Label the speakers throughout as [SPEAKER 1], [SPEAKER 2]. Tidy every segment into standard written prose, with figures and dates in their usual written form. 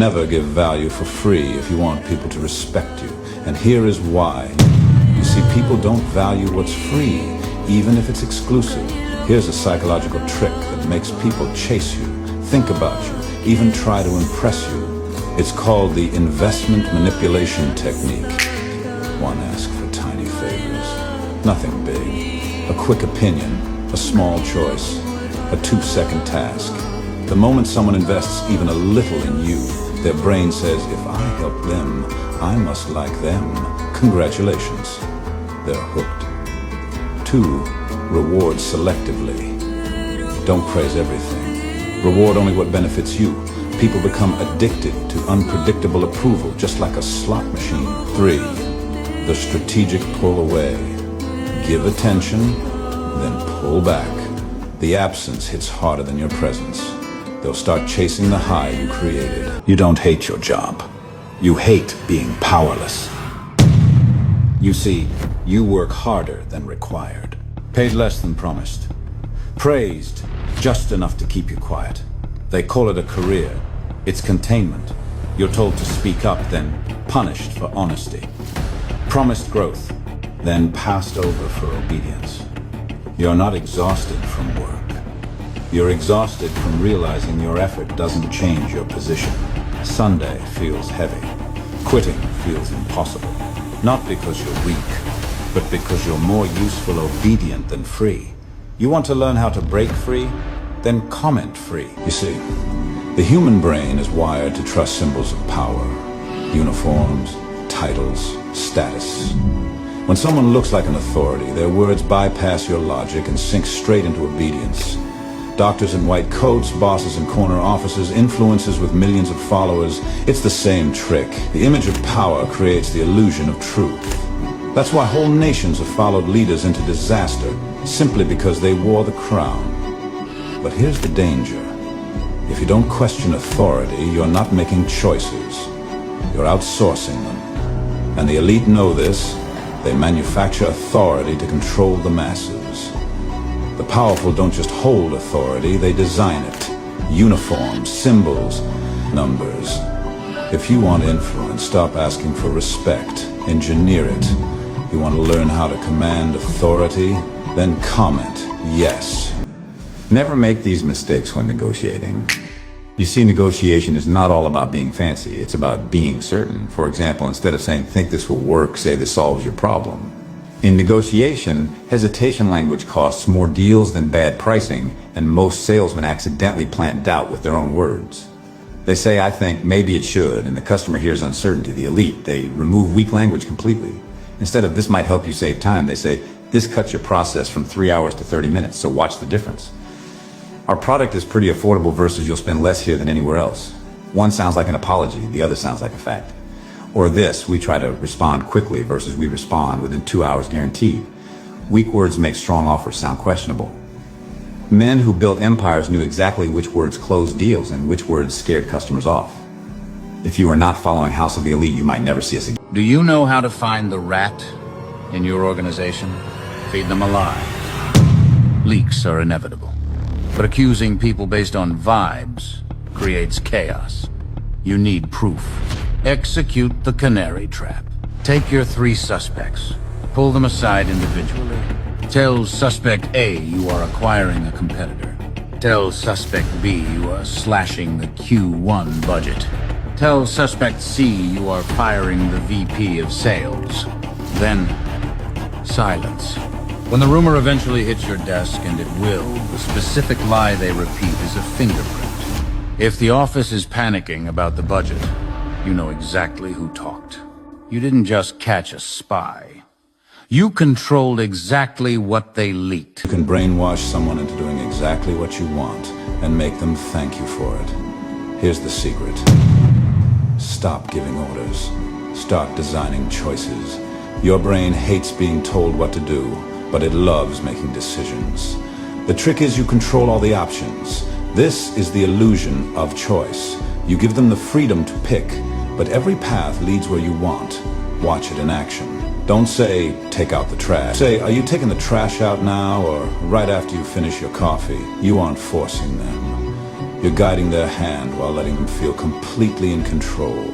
[SPEAKER 1] Never give value for free if you want people to respect you. And here is why. You see, people don't value what's free, even if it's exclusive. Here's a psychological trick that makes people chase you, think about you, even try to impress you. It's called the investment manipulation technique. One asks for tiny favors, nothing big. A quick opinion, a small choice, a 2-second task. The moment someone invests even a little in you, their brain says, if I help them, I must like them. Congratulations. They're hooked. 2, reward selectively. Don't praise everything. Reward only what benefits you. People become addicted to unpredictable approval, just like a slot machine. 3, the strategic pull away. Give attention, then pull back. The absence hits harder than your presence. They'll start chasing the high you created. You don't hate your job. You hate being powerless. You see, you work harder than required. Paid less than promised. Praised just enough to keep you quiet. They call it a career. It's containment. You're told to speak up, then punished for honesty. Promised growth, then passed over for obedience. You're not exhausted from work. You're exhausted from realizing your effort doesn't change your position. Sunday feels heavy. Quitting feels impossible. Not because you're weak, but because you're more useful obedient than free. You want to learn how to break free? Then comment free. You see, the human brain is wired to trust symbols of power, uniforms, titles, status. When someone looks like an authority, their words bypass your logic and sink straight into obedience. Doctors in white coats, bosses in corner offices, influencers with millions of followers, it's the same trick. The image of power creates the illusion of truth. That's why whole nations have followed leaders into disaster, simply because they wore the crown. But here's the danger. If you don't question authority, you're not making choices. You're outsourcing them. And the elite know this. They manufacture authority to control the masses. The powerful don't just hold authority, they design it. Uniforms, symbols, numbers. If you want influence, stop asking for respect. Engineer it. You want to learn how to command authority? Then comment yes.
[SPEAKER 2] Never make these mistakes when negotiating. You see, negotiation is not all about being fancy. It's about being certain. For example, instead of saying, think this will work, say this solves your problem. In negotiation, hesitation language costs more deals than bad pricing, and most salesmen accidentally plant doubt with their own words. They say, I think, maybe it should, and the customer hears uncertainty. The elite, they remove weak language completely. Instead of, this might help you save time, they say, this cuts your process from 3 hours to 30 minutes, so watch the difference. Our product is pretty affordable versus you'll spend less here than anywhere else. One sounds like an apology, the other sounds like a fact. Or this, we try to respond quickly versus we respond within 2 hours guaranteed. Weak words make strong offers sound questionable. Men who built empires knew exactly which words closed deals and which words scared customers off. If you are not following House of the Elite, you might never see us again.
[SPEAKER 3] Do you know how to find the rat in your organization? Feed them a lie. Leaks are inevitable. But accusing people based on vibes creates chaos. You need proof. Execute the canary trap. Take your 3 suspects. Pull them aside individually. Tell suspect A you are acquiring a competitor. Tell suspect B you are slashing the Q1 budget. Tell suspect C you are firing the VP of sales. Then, silence. When the rumor eventually hits your desk, and it will, the specific lie they repeat is a fingerprint. If the office is panicking about the budget, you know exactly who talked. You didn't just catch a spy. You controlled exactly what they leaked.
[SPEAKER 1] You can brainwash someone into doing exactly what you want and make them thank you for it. Here's the secret. Stop giving orders. Start designing choices. Your brain hates being told what to do, but it loves making decisions. The trick is you control all the options. This is the illusion of choice. You give them the freedom to pick, but every path leads where you want. Watch it in action. Don't say, take out the trash. Say, are you taking the trash out now or right after you finish your coffee? You aren't forcing them. You're guiding their hand while letting them feel completely in control.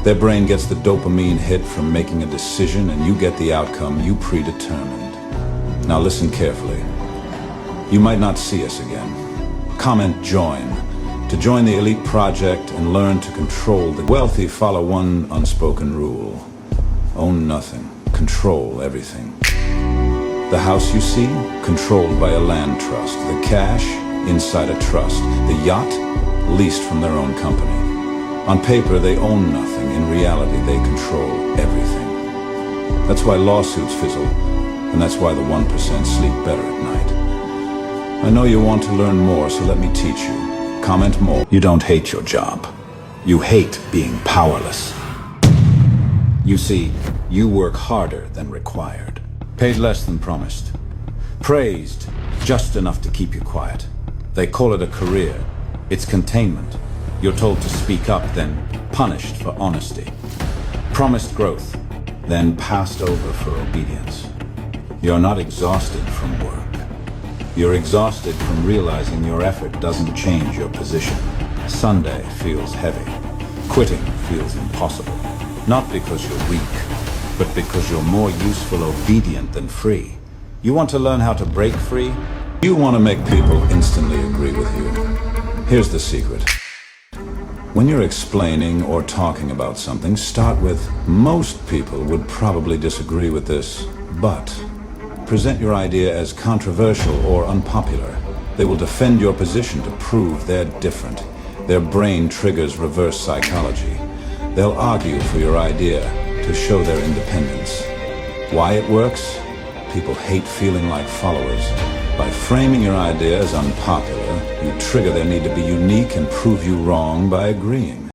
[SPEAKER 1] Their brain gets the dopamine hit from making a decision, and you get the outcome you predetermined. Now listen carefully. You might not see us again. Comment join to join the elite project and learn to control the wealthy. Follow one unspoken rule. Own nothing. Control everything. The house you see, controlled by a land trust. The cash, inside a trust. The yacht, leased from their own company. On paper, they own nothing. In reality, they control everything. That's why lawsuits fizzle, and that's why the 1% sleep better at night. I know you want to learn more, so let me teach you. Comment more. You don't hate your job. You hate being powerless. You see, you work harder than required. Paid less than promised. Praised just enough to keep you quiet. They call it a career. It's containment. You're told to speak up, then punished for honesty. Promised growth, then passed over for obedience. You're not exhausted from work. You're exhausted from realizing your effort doesn't change your position. Sunday feels heavy. Quitting feels impossible. Not because you're weak, but because you're more useful obedient than free. You want to learn how to break free? You want to make people instantly agree with you. Here's the secret. When you're explaining or talking about something, start with, most people would probably disagree with this, but present your idea as controversial or unpopular. They will defend your position to prove they're different. Their brain triggers reverse psychology. They'll argue for your idea to show their independence. Why it works? People hate feeling like followers. By framing your idea as unpopular, you trigger their need to be unique and prove you wrong by agreeing.